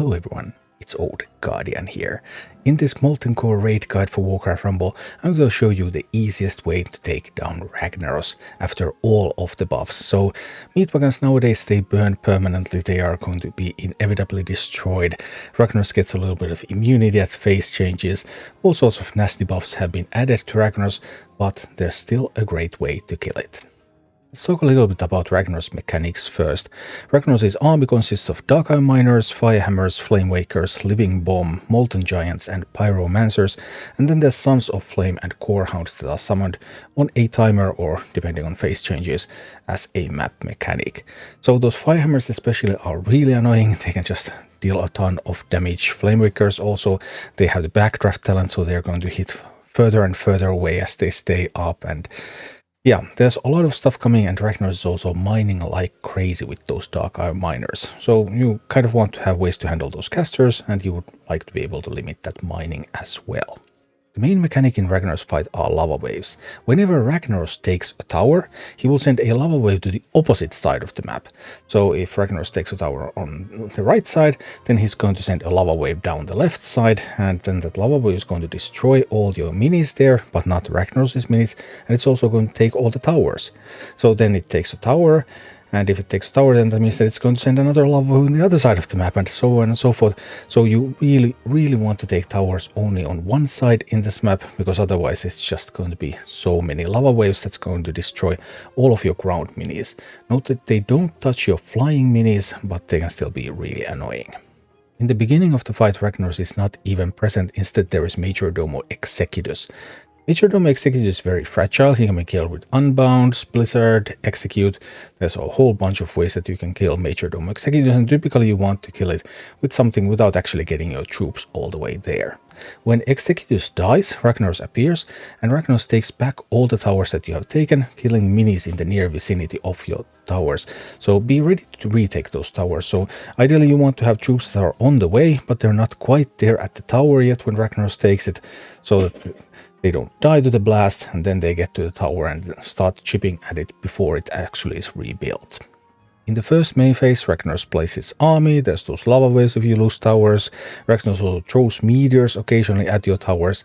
Hello everyone, it's Old Guardian here. In this Molten Core raid guide for Warcraft Rumble, I'm going to show you the easiest way to take down Ragnaros after all of the buffs. So Meat Wagons nowadays, they burn permanently, they are going to be inevitably destroyed. Ragnaros gets a little bit of immunity at phase changes, all sorts of nasty buffs have been added to Ragnaros, but there's still a great way to kill it. Let's talk a little bit about Ragnaros' mechanics first. Ragnaros' army consists of Dark Iron Miners, Firehammers, Flamewakers, Living Bomb, Molten Giants and Pyromancers, and then there's Sons of Flame and Core Hounds that are summoned on a timer or, depending on phase changes, as a map mechanic. So those Firehammers especially are really annoying, they can just deal a ton of damage. Flamewakers also, they have the backdraft talent, so they're going to hit further and further away as they stay up, and yeah, there's a lot of stuff coming, and Ragnaros is also mining like crazy with those Dark Iron Miners. So you kind of want to have ways to handle those casters, and you would like to be able to limit that mining as well. The main mechanic in Ragnaros fight are lava waves. Whenever Ragnaros takes a tower, he will send a lava wave to the opposite side of the map. So if Ragnaros takes a tower on the right side, then he's going to send a lava wave down the left side, and then that lava wave is going to destroy all your minis there, but not Ragnaros' minis, and it's also going to take all the towers. So then it takes a tower, and if it takes a tower, then that means that it's going to send another lava wave on the other side of the map, and so on and so forth. So you really want to take towers only on one side in this map, because otherwise it's just going to be so many lava waves that's going to destroy all of your ground minis. Note that they don't touch your flying minis, but they can still be really annoying. In the beginning of the fight, Ragnaros is not even present. Instead, there is Majordomo Executus. Majordomo Execute is very fragile. He can be killed with Unbound, Blizzard, Execute. There's a whole bunch of ways that you can kill Majordomo Execute, and typically you want to kill it with something without actually getting your troops all the way there. When Executus dies, Ragnaros appears, and Ragnaros takes back all the towers that you have taken, killing minis in the near vicinity of your towers. So be ready to retake those towers. So ideally you want to have troops that are on the way, but they're not quite there at the tower yet when Ragnaros takes it, so that they don't die to the blast, and then they get to the tower and start chipping at it before it actually is rebuilt. In the first main phase, Ragnaros plays his army. There's those lava waves if you lose towers. Ragnaros also throws meteors occasionally at your towers.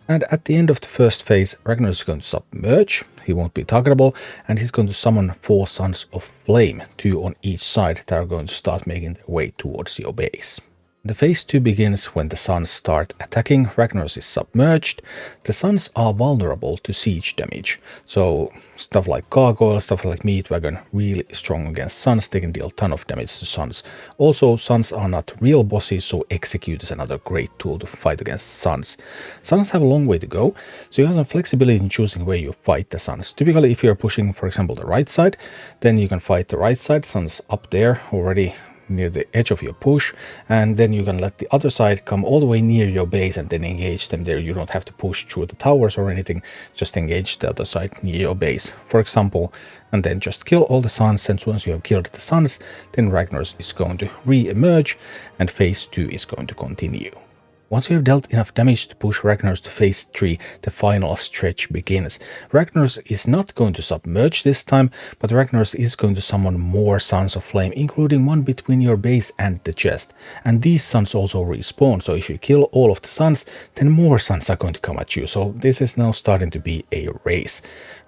And at the end of the first phase, Ragnaros is going to submerge. He won't be targetable, and he's going to summon 4 Sons of Flame, 2 on each side, that are going to start making their way towards your base. The phase 2 begins when the suns start attacking. Ragnaros is submerged. The suns are vulnerable to siege damage. So stuff like Gargoyle, stuff like Meat Wagon, really strong against suns. They can deal a ton of damage to suns. Also, suns are not real bosses, so Execute is another great tool to fight against suns. Suns have a long way to go, so you have some flexibility in choosing where you fight the suns. Typically, if you're pushing, for example, the right side, then you can fight the right side. Suns up there already near the edge of your push, and then you can let the other side come all the way near your base and then engage them there. You don't have to push through the towers or anything, just engage the other side near your base, for example, and then just kill all the suns. And once you have killed the suns, then Ragnaros is going to re-emerge and phase 2 is going to continue. Once you have dealt enough damage to push Ragnaros to phase 3, the final stretch begins. Ragnaros is not going to submerge this time, but Ragnaros is going to summon more Sons of Flame, including one between your base and the chest. And these suns also respawn, so if you kill all of the suns, then more suns are going to come at you. So this is now starting to be a race.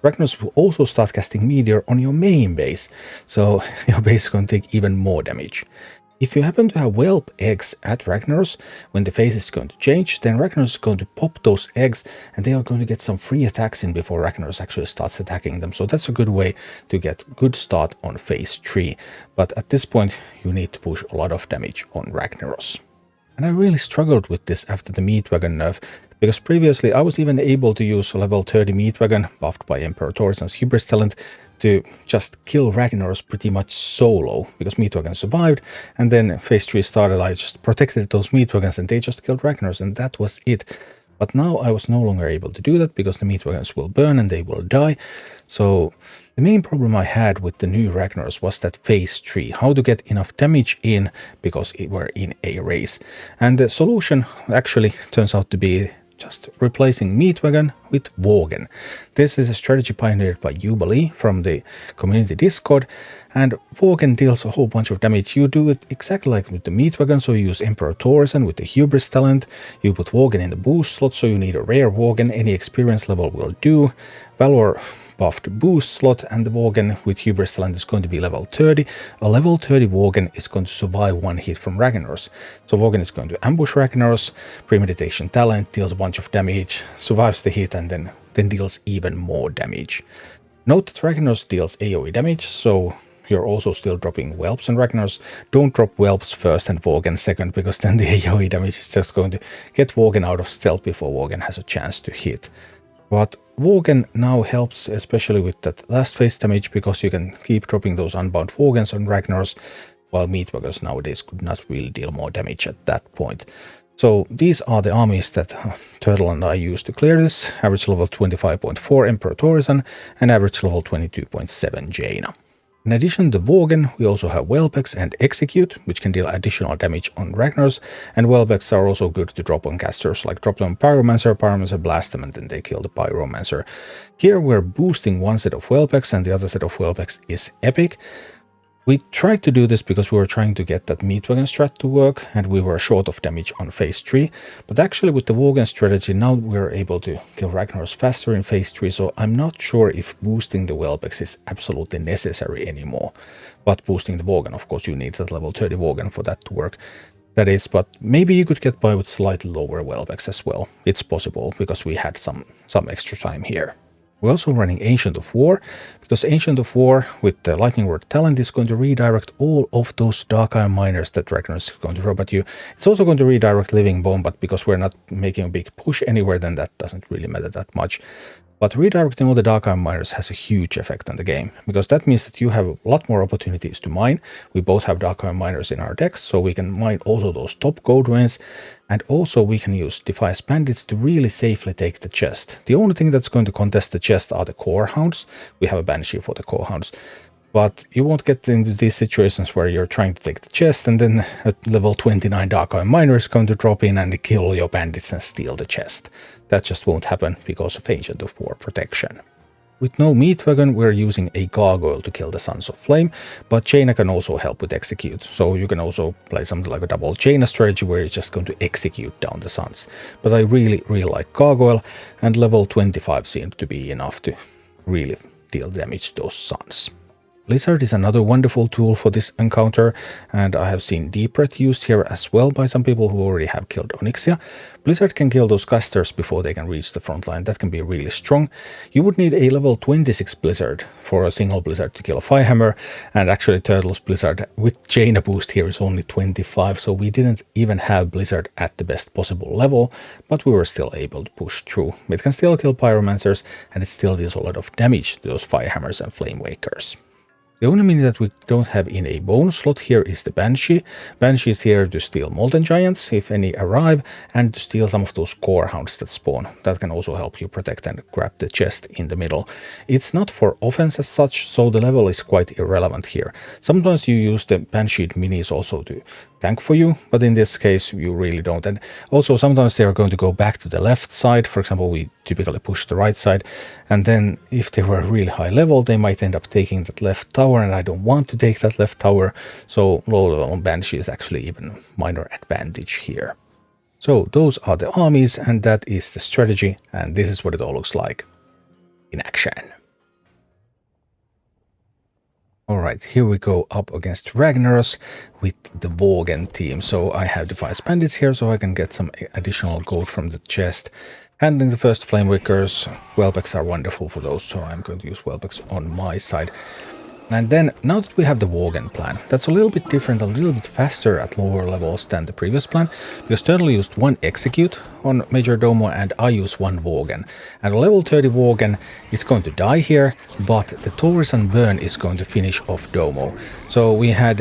Ragnaros will also start casting Meteor on your main base, so your base is going to take even more damage. If you happen to have whelp eggs at Ragnaros, when the phase is going to change, then Ragnaros is going to pop those eggs, and they are going to get some free attacks in before Ragnaros actually starts attacking them. So that's a good way to get a good start on phase 3. But at this point, you need to push a lot of damage on Ragnaros. And I really struggled with this after the Meat Wagon nerf, because previously I was even able to use a level 30 Meat Wagon, buffed by Emperor Torisan's Hubris talent, to just kill Ragnaros pretty much solo, because Meat Wagons survived, and then phase 3 started. I just protected those Meat Wagons and they just killed Ragnaros, and that was it. But now I was no longer able to do that, because the Meat Wagons will burn and they will die. So the main problem I had with the new Ragnaros was that phase 3, how to get enough damage in, because we're in a race. And the solution actually turns out to be just replacing Meat Wagon with Worgen. This is a strategy pioneered by Jubilee from the community Discord, and Worgen deals a whole bunch of damage. You do it exactly like with the Meat Wagons, so you use Emperor Torsen with the Hubris talent. You put Worgen in the boost slot, so you need a rare Worgen, any experience level will do. Valor buffed boost slot, and the Worgen with Hubris talent is going to be level 30. A level 30 Worgen is going to survive one hit from Ragnaros. So Worgen is going to ambush Ragnaros, premeditation talent, deals a bunch of damage, survives the hit, and then deals even more damage. Note that Ragnaros deals AoE damage, so you're also still dropping Whelps on Ragnaros. Don't drop Whelps first and Worgen second, because then the AoE damage is just going to get Worgen out of stealth before Worgen has a chance to hit. But Worgen now helps especially with that last phase damage, because you can keep dropping those unbound Worgens on Ragnaros, while Meat Wagons nowadays could not really deal more damage at that point. So these are the armies that Turtle and I used to clear this. Average level 25.4 Emperor Torsen and average level 22.7 Jaina. In addition to Worgen, we also have Whelpex and Execute, which can deal additional damage on Ragnaros, and Whelpex are also good to drop on casters, like drop them on Pyromancer blast them, and then they kill the Pyromancer. Here we're boosting one set of Whelpex, and the other set of Whelpex is Epic. We tried to do this because we were trying to get that Meat Wagon strat to work, and we were short of damage on phase 3. But actually with the Worgen strategy, now we're able to kill Ragnaros faster in phase 3, so I'm not sure if boosting the Whelpex is absolutely necessary anymore. But boosting the Worgen, of course, you need that level 30 Worgen for that to work. That is, but maybe you could get by with slightly lower Whelpex as well. It's possible, because we had some extra time here. We're also running Ancient of War, because Ancient of War with the Lightning Rod talent is going to redirect all of those Dark Iron Miners that Ragnaros is going to drop at you. It's also going to redirect Living Bone, but because we're not making a big push anywhere, then that doesn't really matter that much. But redirecting all the Dark Iron Miners has a huge effect on the game, because that means that you have a lot more opportunities to mine. We both have Dark Iron Miners in our decks, so we can mine also those top gold veins, and also we can use Defiance Bandits to really safely take the chest. The only thing that's going to contest the chest are the Core Hounds. We have a Banshee for the Core Hounds. But you won't get into these situations where you're trying to take the chest and then a level 29 Dark Iron Miner is going to drop in and kill your bandits and steal the chest. That just won't happen because of Ancient of War protection. With no Meat Wagon, we're using a Gargoyle to kill the Sons of Flame, but Jaina can also help with Execute. So you can also play something like a double Jaina strategy where you're just going to execute down the Sons. But I really like Gargoyle, and level 25 seemed to be enough to really deal damage to those Sons. Blizzard is another wonderful tool for this encounter, and I have seen Deep Breath used here as well by some people who already have killed Onyxia. Blizzard can kill those casters before they can reach the front line. That can be really strong. You would need a level 26 Blizzard for a single Blizzard to kill a Firehammer, and actually Turtle's Blizzard with Jaina boost here is only 25, so we didn't even have Blizzard at the best possible level, but we were still able to push through. It can still kill Pyromancers, and it still deals a lot of damage to those Firehammers and Flamewakers. The only mini that we don't have in a bonus slot here is the Banshee. Banshee is here to steal Molten Giants, if any arrive, and to steal some of those Core Hounds that spawn. That can also help you protect and grab the chest in the middle. It's not for offense as such, so the level is quite irrelevant here. Sometimes you use the Banshee minis also to tank for you, but in this case you really don't. And also sometimes they are going to go back to the left side. For example, we typically push the right side, and then if they were really high level, they might end up taking that left tower, and I don't want to take that left tower, so low level Banshee is actually even minor advantage here. So those are the armies, and that is the strategy, and this is what it all looks like in action. Alright, here we go up against Ragnaros with the Worgen team. So I have Defiance Bandits here, so I can get some additional gold from the chest. Handling the first Flamewakers, Whelpex are wonderful for those, so I'm going to use Whelpex on my side. And then, now that we have the Worgen plan, that's a little bit different, a little bit faster at lower levels than the previous plan, because Turtle used one Execute on Major Domo and I use one Worgen. And a level 30 Worgen is going to die here, but the Torsen burn is going to finish off Domo. So we had,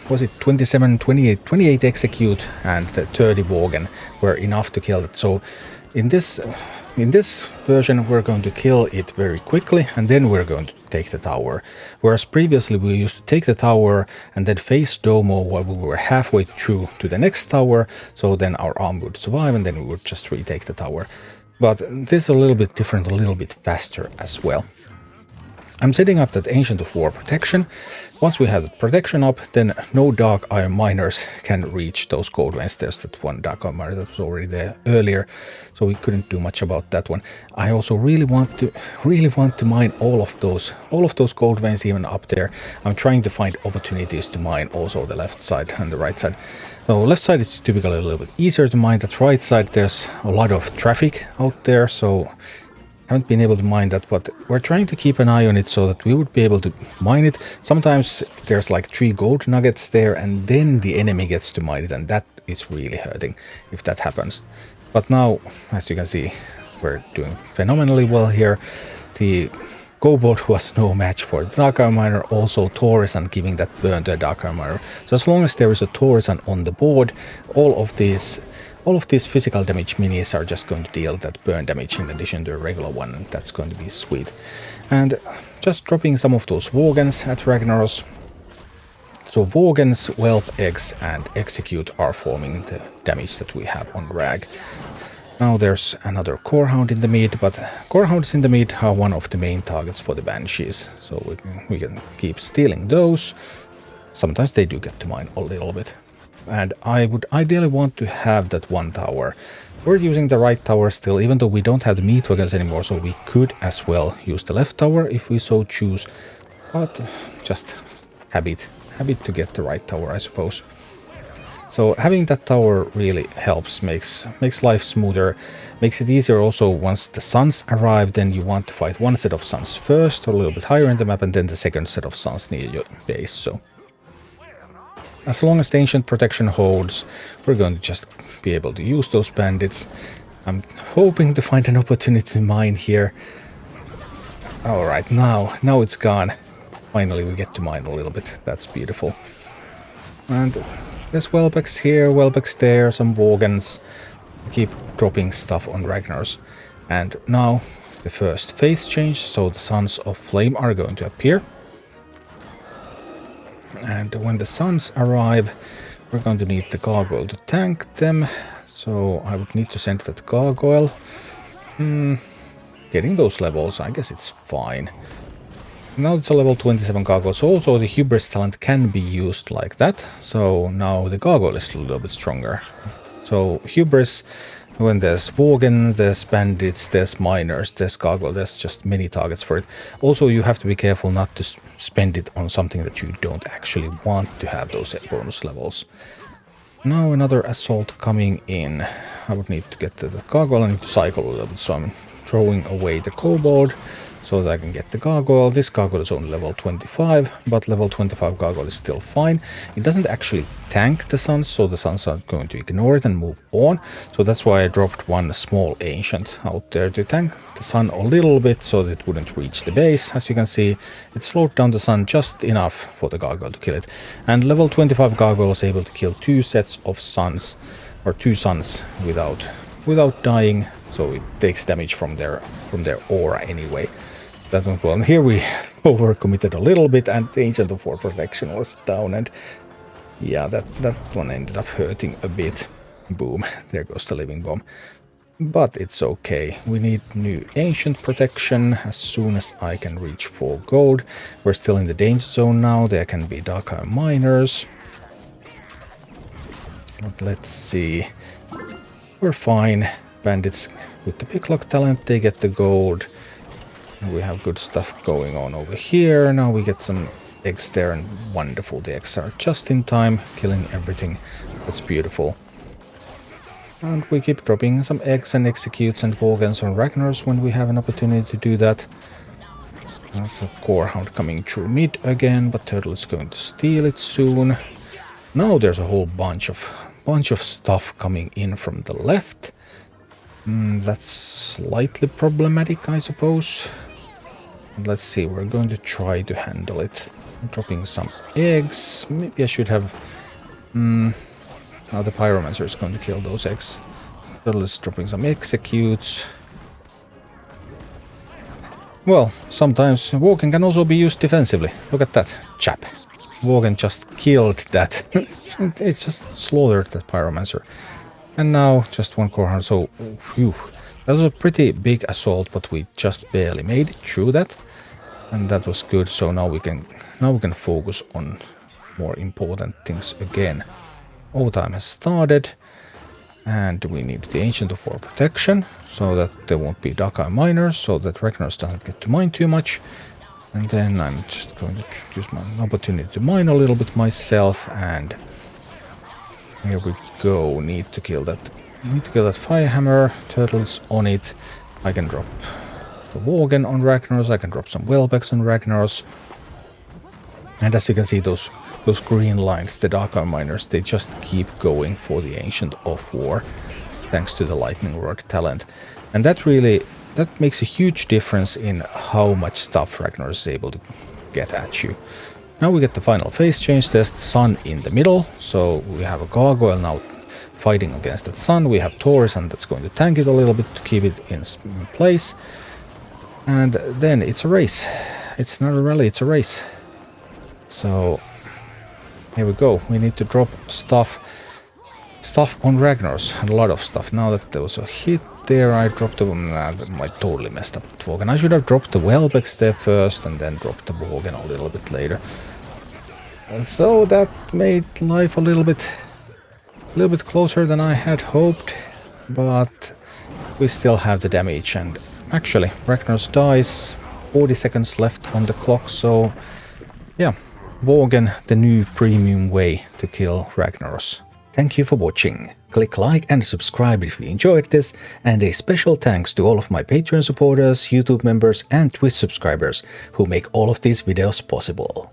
was it 27, 28 Execute, and the 30 Worgen were enough to kill it. So in this version, we're going to kill it very quickly, and then we're going to take the tower. Whereas previously we used to take the tower and then face Domo while we were halfway through to the next tower, so then our arm would survive and then we would just retake the tower. But this is a little bit different, a little bit faster as well. I'm setting up that Ancient of War protection. Once we have the protection up, then no Dark Iron miners can reach those gold veins. There's that one Dark Iron miner that was already there earlier, so we couldn't do much about that one. I also really want to mine all of those gold veins even up there. I'm trying to find opportunities to mine also the left side and the right side. So left side is typically a little bit easier to mine. That right side, there's a lot of traffic out there, so haven't been able to mine that, but we're trying to keep an eye on it so that we would be able to mine it. Sometimes there's like 3 gold nuggets there and then the enemy gets to mine it, and that is really hurting if that happens. But now, as you can see, we're doing phenomenally well here. The Kobold was no match for the Dark Iron Miner, also Taurisan giving that burn to a Dark Iron Miner. So as long as there is a Taurisan on the board, all of these physical damage minis are just going to deal that burn damage in addition to a regular one, and that's going to be sweet. And just dropping some of those Worgens at Ragnaros. So Worgens, Whelp, Eggs, and Execute are forming the damage that we have on Rag. Now there's another Corehound in the mid, but Corehounds in the mid are one of the main targets for the Banshees, so we can keep stealing those. Sometimes they do get to mine a little bit. And I would ideally want to have that one tower. We're using the right tower still, even though we don't have the Meat Wagons anymore, so we could as well use the left tower if we so choose. But just habit to get the right tower, I suppose. So having that tower really helps, makes life smoother, makes it easier also once the suns arrive. Then you want to fight one set of suns first, or a little bit higher in the map, and then the second set of suns near your base. So as long as the Ancient Protection holds, we're going to just be able to use those bandits. I'm hoping to find an opportunity to mine here. Alright, now it's gone. Finally we get to mine a little bit. That's beautiful. And there's Whelbex here, Whelbex there, some Worgens. Keep dropping stuff on Ragnaros. And now the first phase change, so the Sons of Flame are going to appear. And when the suns arrive, we're going to need the gargoyle to tank them. So I would need to send that gargoyle. Getting those levels, I guess it's fine. Now it's a level 27 gargoyle, so also the Hubris talent can be used like that. So now the gargoyle is a little bit stronger. So Hubris, when there's Worgen, there's bandits, there's miners, there's gargoyle, there's just many targets for it. Also, you have to be careful not to spend it on something that you don't actually want to have those bonus levels. Now another assault coming in. I would need to get to the gargoyle. I need to cycle a little bit, so I'm throwing away the kobold so that I can get the gargoyle. This gargoyle is only level 25, but level 25 gargoyle is still fine. It doesn't actually tank the suns, so the suns are going to ignore it and move on. So that's why I dropped one small ancient out there to tank the sun a little bit so that it wouldn't reach the base. As you can see, it slowed down the sun just enough for the gargoyle to kill it. And level 25 gargoyle was able to kill 2 sets of suns, or 2 suns without dying. So it takes damage from their aura anyway. That went well. And here we overcommitted a little bit, and the Ancient of War protection was down, and yeah, that one ended up hurting a bit. Boom, there goes the living bomb. But it's okay. We need new Ancient protection as soon as I can reach 4 gold. We're still in the danger zone now. There can be Dark Iron miners. But let's see. We're fine. Bandits with the picklock talent, they get the gold. We have good stuff going on over here. Now we get some eggs there, and wonderful. The eggs are just in time, killing everything. That's beautiful. And we keep dropping some eggs and executes and Worgens on Ragnaros when we have an opportunity to do that. There's a Corehound coming through mid again, but Turtle is going to steal it soon. Now there's a whole bunch of stuff coming in from the left. That's slightly problematic, I suppose. Let's see, we're going to try to handle it. Dropping some eggs. Maybe I should have... Now the Pyromancer is going to kill those eggs. Turtle is dropping some executes. Well, sometimes Worgen can also be used defensively. Look at that chap. Worgen just killed that. It just slaughtered that Pyromancer. And now just one Corehound, so phew, That was a pretty big assault, but we just barely made it through that. And that was good, so now we can focus on more important things again. Overtime has started, and we need the Ancient of War protection, so that there won't be Dakai miners, so that Ragnaros doesn't get to mine too much. And then I'm just going to use my opportunity to mine a little bit myself, and here we go. Need to kill that Firehammer. Turtles on it. I can drop the Worgen on Ragnaros, I can drop some Wellbacks on Ragnaros. And as you can see, those green lines, the Dakai miners, they just keep going for the Ancient of War, thanks to the Lightning Rod talent. And that makes a huge difference in how much stuff Ragnaros is able to get at you. Now we get the final phase change. There's the sun in the middle, so we have a Gargoyle now fighting against that sun. We have Taurus, and that's going to tank it a little bit to keep it in place. And then it's a race. It's not a rally, it's a race. So here we go. We need to drop stuff on Ragnaros, and a lot of stuff. Now that there was a hit there, I dropped the... that might totally messed up the Worgen. I should have dropped the Wellbacks there first and then dropped the Worgen a little bit later. And so that made life a little bit closer than I had hoped, but we still have the damage. And actually, Ragnaros dies, 40 seconds left on the clock, so yeah, Worgen, the new premium way to kill Ragnaros. Thank you for watching. Click like and subscribe if you enjoyed this, and a special thanks to all of my Patreon supporters, YouTube members and Twitch subscribers who make all of these videos possible.